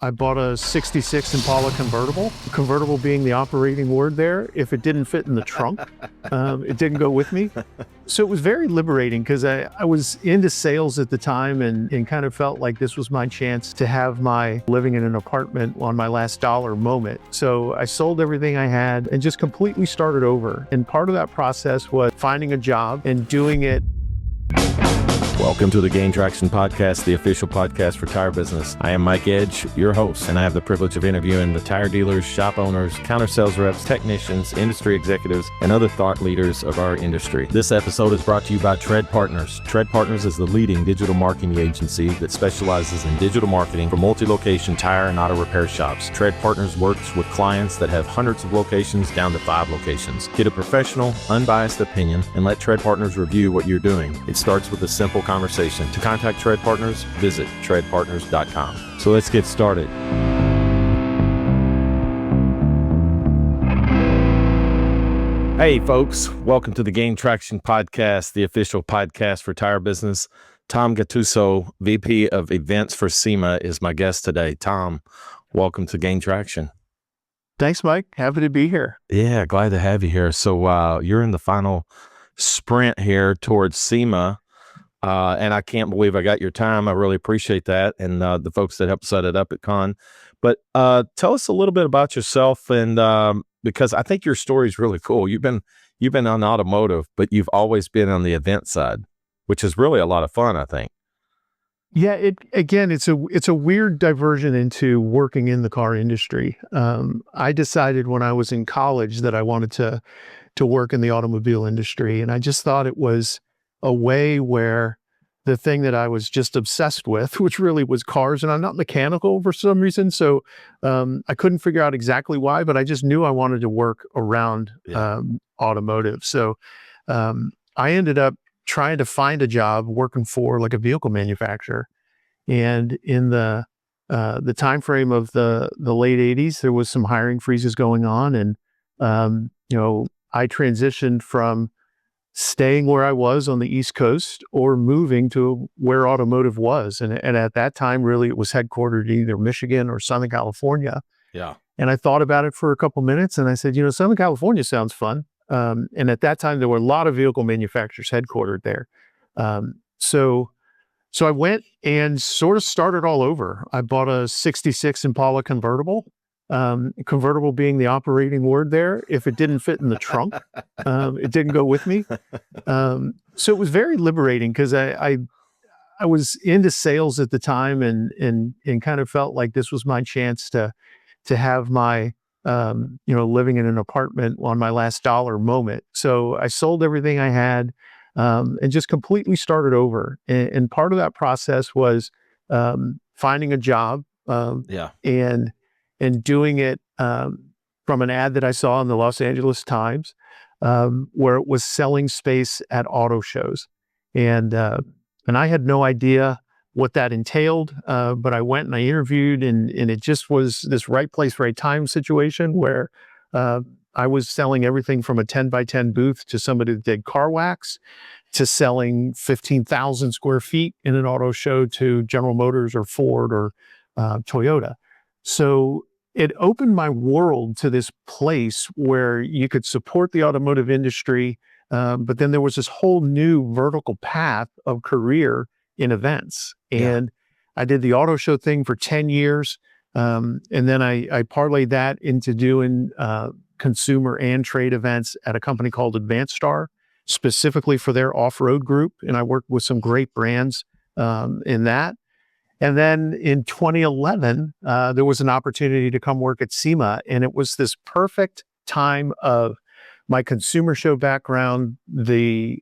I bought a 66 Impala convertible being the operating word there. If it didn't fit in the trunk, it didn't go with me. So it was very liberating because I was into sales at the time and kind of felt like this was my chance to have my living in an apartment on my last dollar moment. So I sold everything I had and just completely started over. And part of that process was finding a job and doing it. Welcome to the Gain Traction Podcast, the official podcast for tire business. I am Mike Edge, your host, and I have the privilege of interviewing the tire dealers, shop owners, counter sales reps, technicians, industry executives, and other thought leaders of our industry. This episode is brought to you by Tread Partners. Tread Partners is the leading digital marketing agency that specializes in digital marketing for multi-location tire and auto repair shops. Tread Partners works with clients that have hundreds of locations down to 5 locations. Get a professional, unbiased opinion and let Tread Partners review what you're doing. It starts with a simple conversation. To contact Tread Partners, visit treadpartners.com. So let's get started. Hey folks, welcome to the Gain Traction Podcast, the official podcast for tire business. Tom Gattuso, VP of Events for SEMA, is my guest today. Tom, welcome to Gain Traction. Thanks, Mike. Happy to be here. Yeah, glad to have you here. So you're in the final sprint here towards SEMA. And I can't believe I got your time. I really appreciate that. And the folks that helped set it up at Con. But tell us a little bit about yourself. And because I think your story is really cool. You've been on automotive, but you've always been on the event side, which is really a lot of fun, I think. Yeah, it's a weird diversion into working in the car industry. I decided when I was in college that I wanted to work in the automobile industry. And I just thought it was a way where the thing that I was just obsessed with, which really was cars, and I'm not mechanical for some reason. So I couldn't figure out exactly why, but I just knew I wanted to work around automotive. So I ended up trying to find a job working for like a vehicle manufacturer. And in the time frame of the late 80s, there was some hiring freezes going on. And, I transitioned from staying where I was on the East Coast or moving to where automotive was. And at that time, really, it was headquartered in either Michigan or Southern California. Yeah. And I thought about it for a couple minutes and I said, Southern California sounds fun. And at that time, there were a lot of vehicle manufacturers headquartered there. So I went and sort of started all over. I bought a 66 Impala convertible being the operating word there. If it didn't fit in the trunk, it didn't go with me. So it was very liberating because I was into sales at the time and kind of felt like this was my chance to have my, living in an apartment on my last dollar moment. So I sold everything I had and just completely started over. And part of that process was finding a job and doing it from an ad that I saw in the Los Angeles Times, where it was selling space at auto shows. And I had no idea what that entailed, but I went and I interviewed and it just was this right place, right time situation where I was selling everything from a 10 by 10 booth to somebody that did car wax, to selling 15,000 square feet in an auto show to General Motors or Ford or Toyota. So it opened my world to this place where you could support the automotive industry, but then there was this whole new vertical path of career in events. And I did the auto show thing for 10 years. And then I parlayed that into doing consumer and trade events at a company called Advanced Star, specifically for their off-road group. And I worked with some great brands in that. And then in 2011, there was an opportunity to come work at SEMA, and it was this perfect time of my consumer show background, the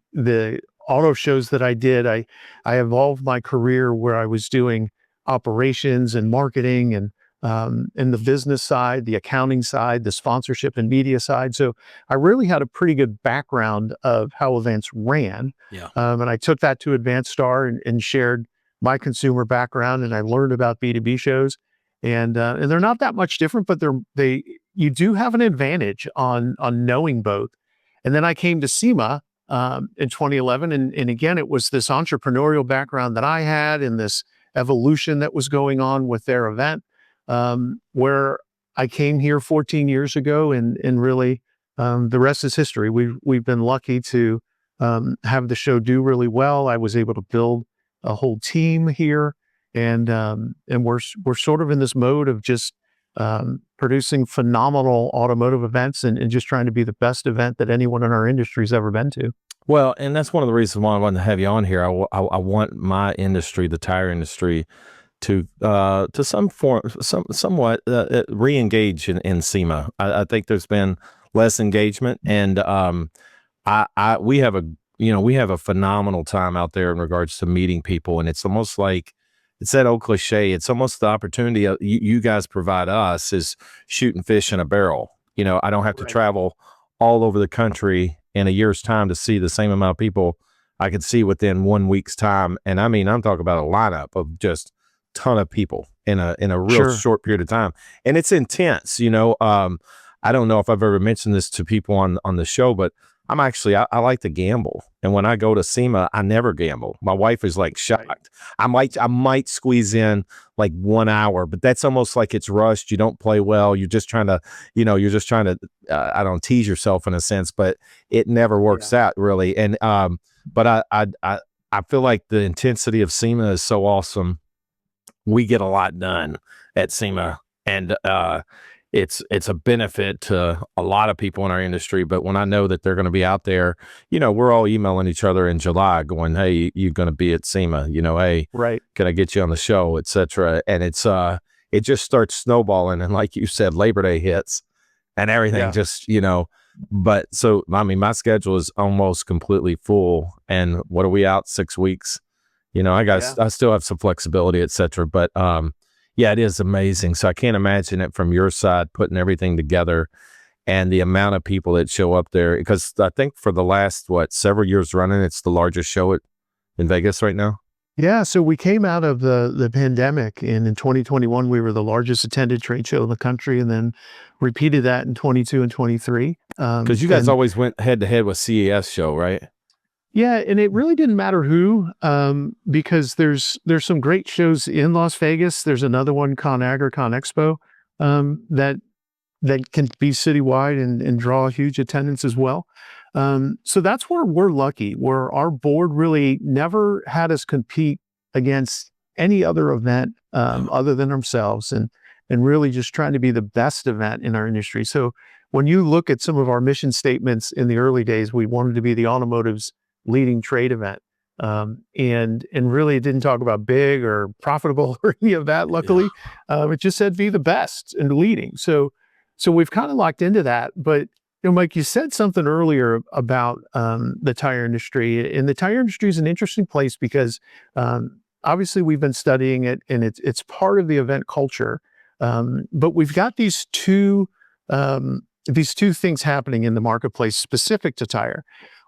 auto shows that I did. I evolved my career where I was doing operations and marketing and the business side, the accounting side, the sponsorship and media side. So I really had a pretty good background of how events ran. Yeah. And I took that to Advanced Star and shared my consumer background, and I learned about B2B shows, and they're not that much different, but you do have an advantage on knowing both. And then I came to SEMA in 2011, and again, it was this entrepreneurial background that I had, and this evolution that was going on with their event. where I came here 14 years ago, and really the rest is history. We've been lucky to have the show do really well. I was able to build a whole team here, and we're sort of in this mode of just producing phenomenal automotive events and just trying to be the best event that anyone in our industry has ever been to. Well, and that's one of the reasons why I wanted to have you on here. I want my industry, the tire industry, to somewhat re-engage in SEMA. I think there's been less engagement, and we have a phenomenal time out there in regards to meeting people, and it's almost like it's that old cliche. It's almost the opportunity you guys provide us is shooting fish in a barrel. I don't have to travel all over the country in a year's time to see the same amount of people I could see within 1 week's time. And I mean, I'm talking about a lineup of just ton of people in a real short period of time. And it's intense, I don't know if I've ever mentioned this to people on the show, but I like to gamble. And when I go to SEMA, I never gamble. My wife is like shocked. I might squeeze in like 1 hour, but that's almost like it's rushed. You don't play well. You're just trying to, I don't tease yourself in a sense, but it never works out really. And, but I feel like the intensity of SEMA is so awesome. We get a lot done at SEMA, and, it's a benefit to a lot of people in our industry. But when I know that they're going to be out there, we're all emailing each other in July going, hey, you're going to be at SEMA, hey, can I get you on the show, etc. And it just starts snowballing. And like you said, Labor Day hits and everything just, but so, I mean, my schedule is almost completely full. And what are we out 6 weeks? I still have some flexibility, etc. But, yeah, it is amazing. So I can't imagine it from your side, putting everything together and the amount of people that show up there. Because I think for the last, several years running, it's the largest show in Vegas right now. Yeah, so we came out of the pandemic, and in 2021, we were the largest attended trade show in the country, and then repeated that in 22 and 23. Because you guys always went head to head with CES show, right? Yeah, and it really didn't matter who, because there's some great shows in Las Vegas. There's another one, ConAgra, ConExpo, that can be citywide and draw a huge attendance as well. So that's where we're lucky, where our board really never had us compete against any other event other than ourselves, and really just trying to be the best event in our industry. So when you look at some of our mission statements in the early days, we wanted to be the automotive's leading trade event. And really it didn't talk about big or profitable or any of that, luckily. It just said be the best and leading. So we've kind of locked into that. But Mike, you said something earlier about the tire industry. And the tire industry is an interesting place because obviously we've been studying it, and it's part of the event culture. But we've got these two things happening in the marketplace specific to tire,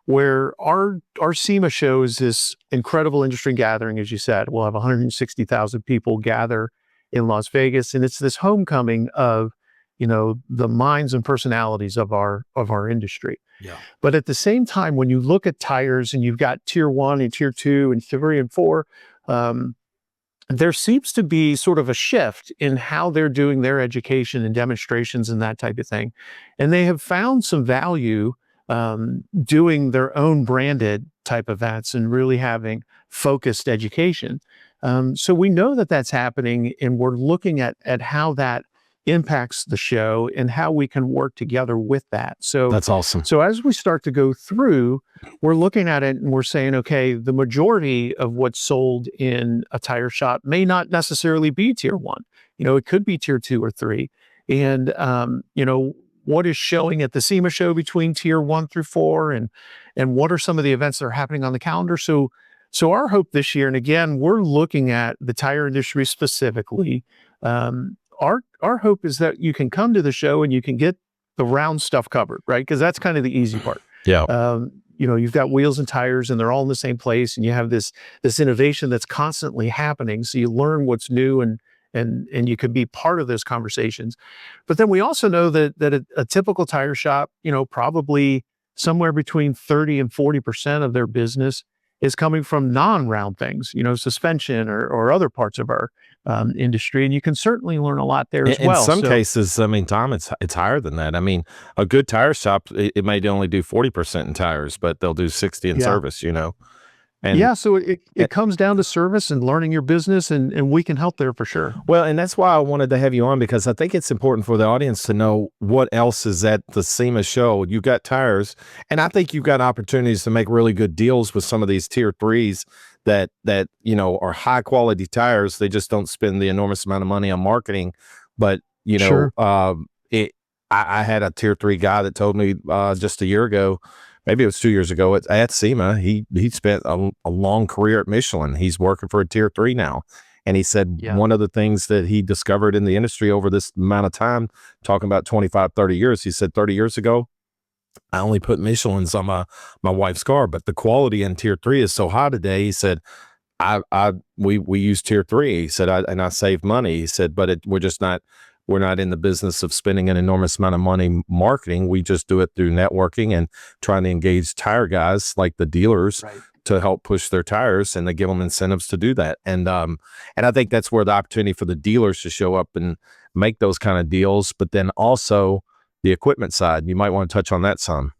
where our SEMA show is this incredible industry gathering. As you said, we'll have 160,000 people gather in Las Vegas, and it's this homecoming of, the minds and personalities of our industry. Yeah. But at the same time, when you look at tires and you've got tier 1 and tier 2 and 3 and 4, there seems to be sort of a shift in how they're doing their education and demonstrations and that type of thing. And they have found some value doing their own branded type events and really having focused education. So we know that that's happening, and we're looking at how that impacts the show and how we can work together with that. So that's awesome. So as we start to go through, we're looking at it and we're saying, okay, the majority of what's sold in a tire shop may not necessarily be tier 1. It could be tier 2 or 3. And, what is showing at the SEMA show between tier 1 through 4, and what are some of the events that are happening on the calendar. So our hope this year, and again, we're looking at the tire industry specifically. Our hope is that you can come to the show and you can get the round stuff covered, right? Because that's kind of the easy part. Yeah. You've got wheels and tires, and they're all in the same place, and you have this innovation that's constantly happening. So you learn what's new, and you could be part of those conversations. But then we also know that a typical tire shop, probably somewhere between 30 and 40% of their business is coming from non-round things, suspension or other parts of our industry. And you can certainly learn a lot there as In well. some So cases, I mean, Tom, it's higher than that. I mean, a good tire shop, it may only do 40% in tires, but they'll do 60 in yeah. service, and Yeah, so it it, it comes down to service and learning your business, and we can help there for sure. well, and that's why I wanted to have you on, because I think it's important for the audience to know what else is at the SEMA show. You got tires, and I think you've got opportunities to make really good deals with some of these tier threes that are high quality tires. They just don't spend the enormous amount of money on marketing, but Sure. it. I had a tier three guy that told me just a year ago, maybe it was 2 years ago at SEMA. He spent a long career at Michelin. He's working for a tier three now. And he said Yeah. one of the things that he discovered in the industry over this amount of time, talking about 25, 30 years, he said 30 years ago, I only put Michelins on my wife's car, but the quality in tier three is so high today. He said, we use tier three. He said, I save money. He said, but we're not in the business of spending an enormous amount of money marketing. We just do it through networking and trying to engage tire guys like the dealers Right. to help push their tires, and they give them incentives to do that. And I think that's where the opportunity for the dealers to show up and make those kind of deals. But then also the equipment side, you might want to touch on that some.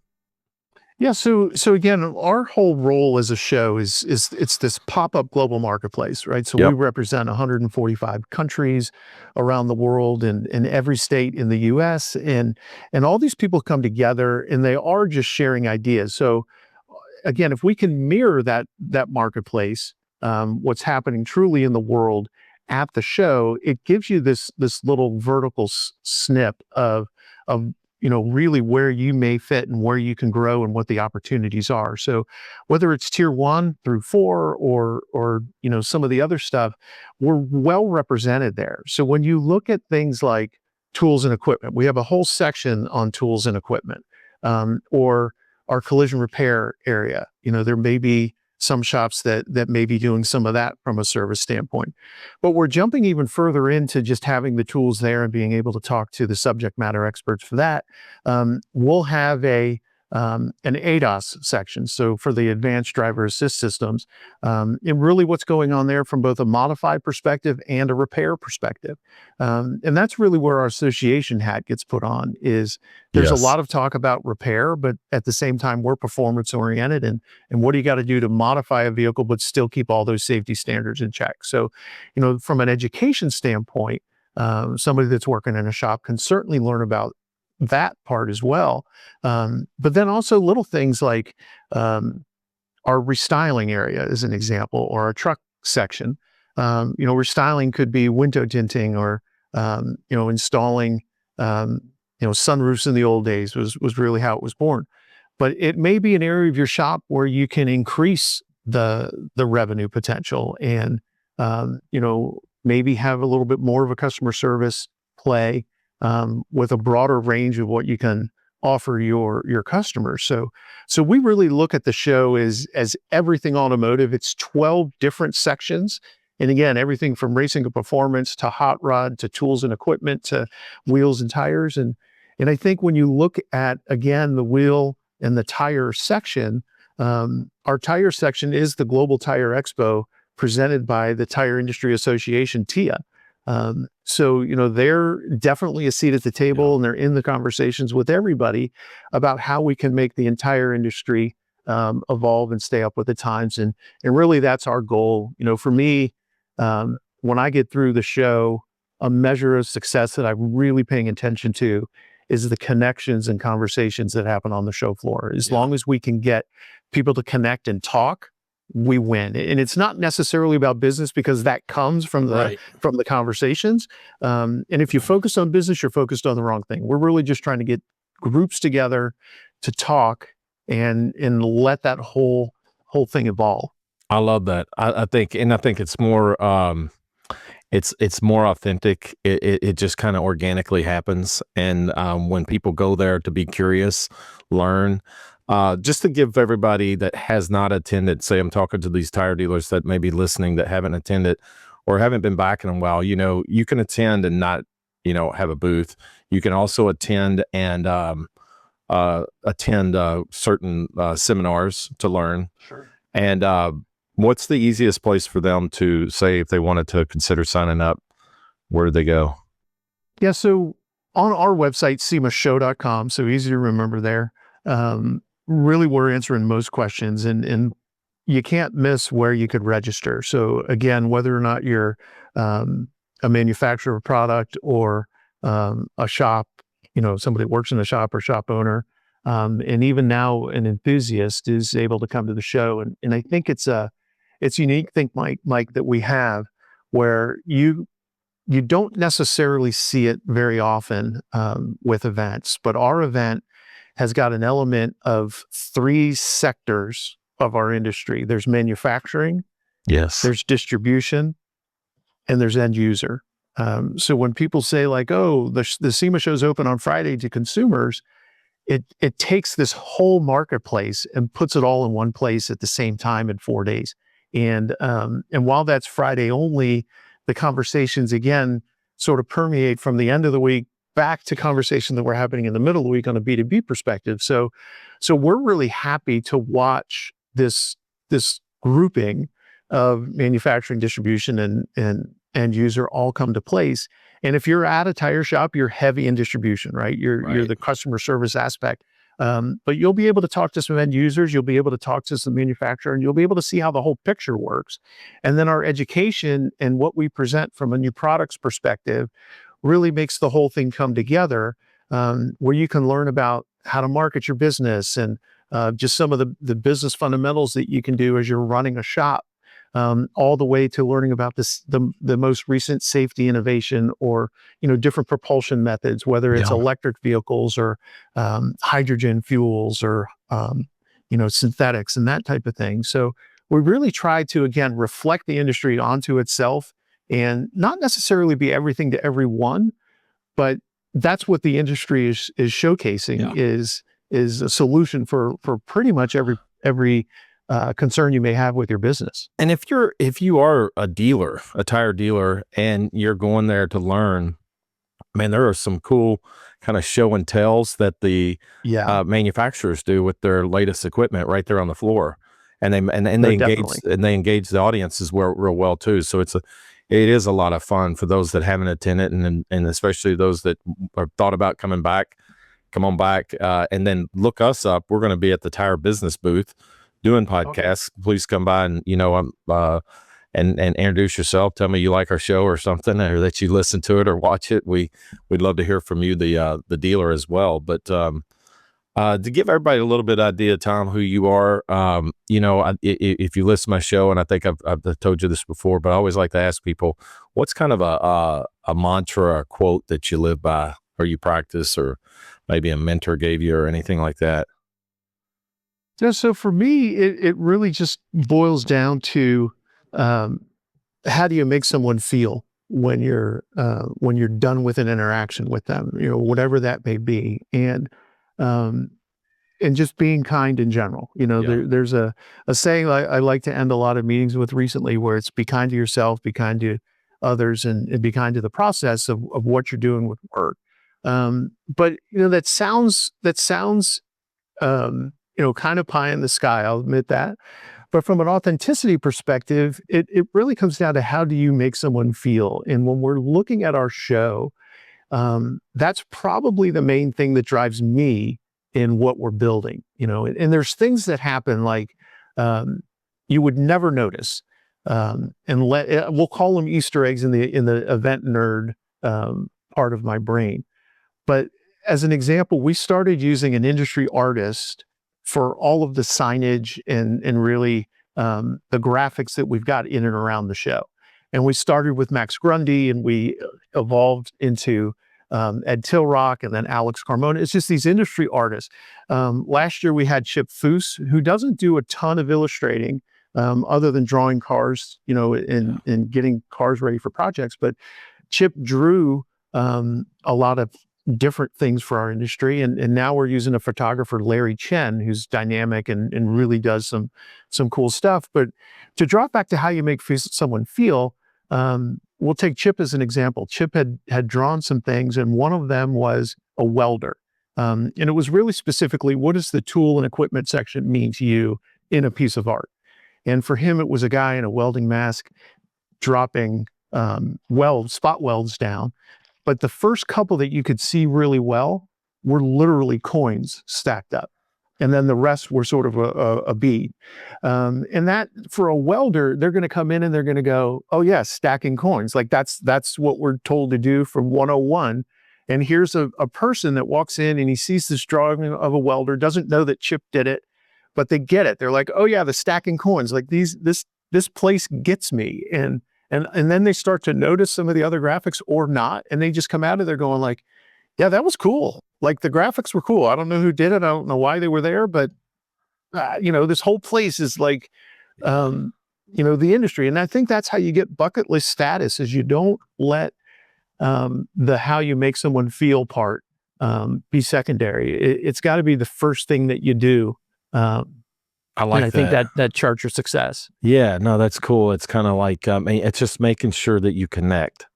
Yeah, so again, our whole role as a show is it's this pop-up global marketplace, right? So we Yep. represent 145 countries around the world and in every state in the US, and all these people come together and they are just sharing ideas. So again, if we can mirror that marketplace, what's happening truly in the world at the show, it gives you this little vertical snip of really where you may fit and where you can grow and what the opportunities are. So whether it's tier 1 through 4 or some of the other stuff, we're well represented there. So when you look at things like tools and equipment, we have a whole section on tools and equipment, or our collision repair area. There may be some shops that may be doing some of that from a service standpoint. But we're jumping even further into just having the tools there and being able to talk to the subject matter experts for that. We'll have an ADAS section, so for the advanced driver assist systems, and really what's going on there from both a modified perspective and a repair perspective. And that's really where our association hat gets put on. Is there's a Yes. lot of talk about repair, but at the same time, we're performance oriented, and what do you got to do to modify a vehicle but still keep all those safety standards in check? So, from an education standpoint, somebody that's working in a shop can certainly learn about that part as well. But then also little things like our restyling area is an example, or our truck section. Restyling could be window tinting or installing sunroofs in the old days was really how it was born. But it may be an area of your shop where you can increase the revenue potential and maybe have a little bit more of a customer service play, with a broader range of what you can offer your customers. So we really look at the show as everything automotive. It's 12 different sections. And again, everything from racing to performance to hot rod to tools and equipment to wheels and tires. And I think when you look at, again, the wheel and the tire section, our tire section is the Global Tire Expo presented by the Tire Industry Association, TIA. So they're definitely a seat at the table, and they're in the conversations with everybody about how we can make the entire industry evolve and stay up with the times. And really that's our goal. For me, when I get through the show, a measure of success that I'm really paying attention to is the connections and conversations that happen on the show floor. As long as we can get people to connect and talk, we win. And it's not necessarily about business, because that comes from the conversations. And if you focus on business, you're focused on the wrong thing. We're really just trying to get groups together to talk and let that whole thing evolve. I love that. I think it's more, it's more authentic. It just kind of organically happens. And when people go there to be curious, learn, just to give everybody that has not attended, say I'm talking to these tire dealers that may be listening that haven't attended or haven't been back in a while, you can attend and not, have a booth. You can also attend and attend certain seminars to learn. Sure. And what's the easiest place for them to say if they wanted to consider signing up? Where do they go? Yeah, so on our website, semashow.com, so easy to remember there. Really, we're answering most questions, and you can't miss where you could register. So again, whether or not you're a manufacturer of product or a shop, somebody that works in a shop or shop owner, and even now an enthusiast is able to come to the show. And I think it's unique thing, Mike, that we have where you don't necessarily see it very often with events, but our event has got an element of 3 sectors of our industry. There's manufacturing, Yes. there's distribution, and there's end user. So when people say like, oh, the SEMA show's open on Friday to consumers, it takes this whole marketplace and puts it all in one place at the same time in 4 days. And while that's Friday only, the conversations again sort of permeate from the end of the week back to conversation that were happening in the middle of the week on a B2B perspective. So we're really happy to watch this grouping of manufacturing, distribution, and end user all come to place. And if you're at a tire shop, you're heavy in distribution, right? You're the customer service aspect. But you'll be able to talk to some end users, you'll be able to talk to some manufacturer, and you'll be able to see how the whole picture works. And then our education and what we present from a new products perspective really makes the whole thing come together, where you can learn about how to market your business and just some of the business fundamentals that you can do as you're running a shop, all the way to learning about the most recent safety innovation or different propulsion methods, whether it's electric vehicles or hydrogen fuels or synthetics and that type of thing. So we really try to again reflect the industry onto itself and not necessarily be everything to everyone, but that's what the industry is showcasing is a solution for pretty much every concern you may have with your business. And if you are a dealer, a tire dealer, and you're going there to learn, man, there are some cool kind of show and tells that the manufacturers do with their latest equipment right there on the floor, and they engage the audiences real well too. So it is a lot of fun for those that haven't attended, and especially those that are thought about coming back. Come on back, and then look us up. We're going to be at the Tire Business booth doing podcasts. Okay. Please come by and and introduce yourself. Tell me you like our show or something, or that you listen to it or watch it. We'd love to hear from you, the dealer as well. But to give everybody a little bit of idea, Tom, who you are, if you listen to my show, and I think I've told you this before, but I always like to ask people, what's kind of a mantra or a quote that you live by or you practice, or maybe a mentor gave you or anything like that? Yeah, so for me, it really just boils down to how do you make someone feel when you're done with an interaction with them, whatever that may be, and just being kind in general. There's a saying I like to end a lot of meetings with recently, where it's be kind to yourself, be kind to others, and be kind to the process of what you're doing with work. But that sounds kind of pie in the sky, I'll admit that. But from an authenticity perspective, it really comes down to how do you make someone feel? And when we're looking at our show, that's probably the main thing that drives me in what we're building. And there's things that happen like you would never notice. We'll call them Easter eggs in the event nerd part of my brain. But as an example, we started using an industry artist for all of the signage and really the graphics that we've got in and around the show. And we started with Max Grundy, and we evolved into Ed Tilrock and then Alex Carmona. It's just these industry artists. Last year we had Chip Foose, who doesn't do a ton of illustrating other than drawing cars, and getting cars ready for projects. But Chip drew a lot of different things for our industry. And now we're using a photographer, Larry Chen, who's dynamic and really does some cool stuff. But to draw it back to how you make someone feel, we'll take Chip as an example. Chip had drawn some things, and one of them was a welder. And it was really specifically, what does the tool and equipment section mean to you in a piece of art? And for him, it was a guy in a welding mask dropping spot welds down. But the first couple that you could see really well were literally coins stacked up. And then the rest were sort of a bead. And that, for a welder, they're going to come in and they're going to go, oh yeah, stacking coins. Like that's what we're told to do from 101. And here's a person that walks in and he sees this drawing of a welder, doesn't know that Chip did it, but they get it. They're like, oh yeah, the stacking coins, like this place gets me. And then they start to notice some of the other graphics or not. And they just come out of there going like, yeah, that was cool. Like the graphics were cool. I don't know who did it. I don't know why they were there, but this whole place is like, the industry. And I think that's how you get bucket list status, is you don't let the how you make someone feel part be secondary. It's got to be the first thing that you do. I like think that charts your success. Yeah, no, that's cool. It's kind of like, it's just making sure that you connect.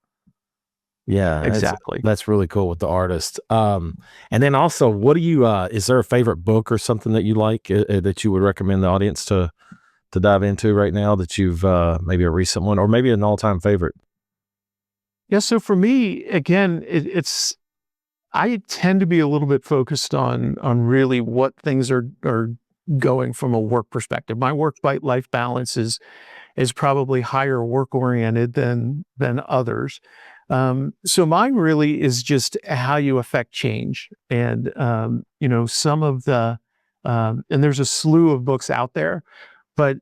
Yeah, exactly. That's really cool with the artist. And then also, what do you, is there a favorite book or something that you like that you would recommend the audience to dive into right now, that you've, maybe a recent one or maybe an all-time favorite? Yeah. So for me, again, I tend to be a little bit focused on really what things are going from a work perspective. My work-life balance is probably higher work-oriented than others. So mine really is just how you affect change. And, some of the, and there's a slew of books out there, but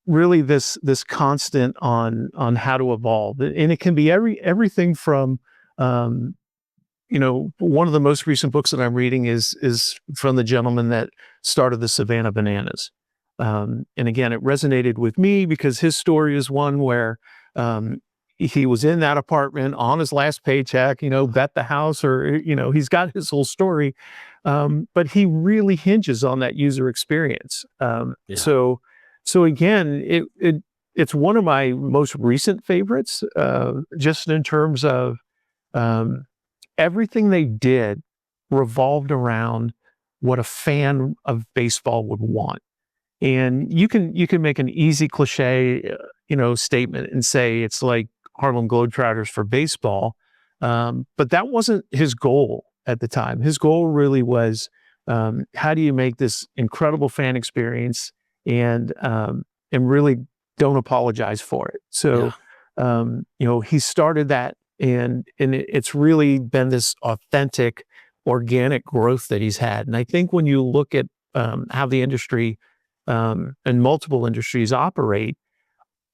really this constant on how to evolve. And it can be everything from, one of the most recent books that I'm reading is from the gentleman that started the Savannah Bananas. And again, it resonated with me because his story is one where, he was in that apartment on his last paycheck, bet the house, or, he's got his whole story. But he really hinges on that user experience. So again, it's one of my most recent favorites, just in terms of everything they did revolved around what a fan of baseball would want. And you can make an easy cliche, statement and say it's like Harlem Globetrotters for baseball. But that wasn't his goal at the time. His goal really was, how do you make this incredible fan experience and really don't apologize for it. So, he started that, and it's really been this authentic, organic growth that he's had. And I think when you look at how the industry and multiple industries operate,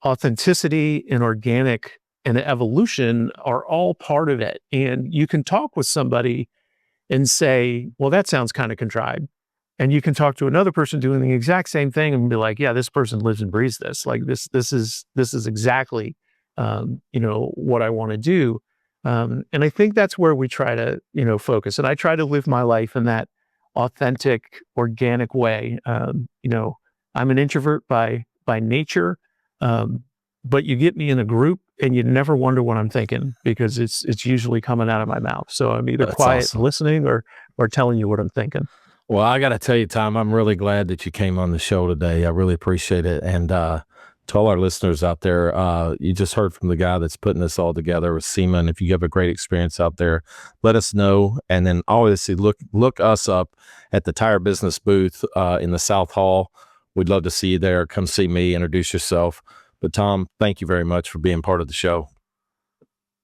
authenticity and organic and evolution are all part of it. And you can talk with somebody and say, well, that sounds kind of contrived. And you can talk to another person doing the exact same thing and be like, yeah, this person lives and breathes this. Like this is exactly, what I want to do. And I think that's where we try to, focus. And I try to live my life in that authentic, organic way. I'm an introvert by nature, but you get me in a group and you never wonder what I'm thinking, because it's usually coming out of my mouth. So I'm either quiet and listening or telling you what I'm thinking. Well, I got to tell you, Tom, I'm really glad that you came on the show today. I really appreciate it. And to all our listeners out there, you just heard from the guy that's putting this all together with SEMA. And if you have a great experience out there, let us know. And then obviously look us up at the Tire Business booth in the South Hall. We'd love to see you there. Come see me, introduce yourself. But Tom, thank you very much for being part of the show.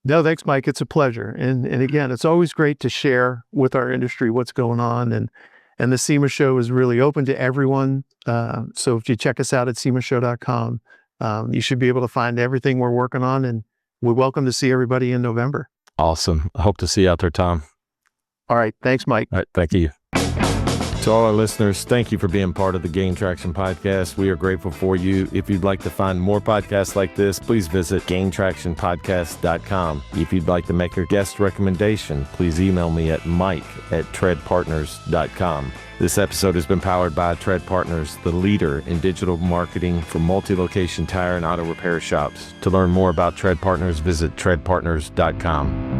No, thanks, Mike. It's a pleasure. And again, it's always great to share with our industry what's going on. And the SEMA show is really open to everyone. So if you check us out at semashow.com, you should be able to find everything we're working on. And we're welcome to see everybody in November. Awesome. I hope to see you out there, Tom. All right. Thanks, Mike. All right. Thank you. To all our listeners, thank you for being part of the Gain Traction podcast. We are grateful for you. If you'd like to find more podcasts like this, please visit gaintractionpodcast.com. If you'd like to make a guest recommendation, please email me at mike@treadpartners.com. This episode has been powered by Tread Partners, the leader in digital marketing for multi-location tire and auto repair shops. To learn more about Tread Partners, visit treadpartners.com.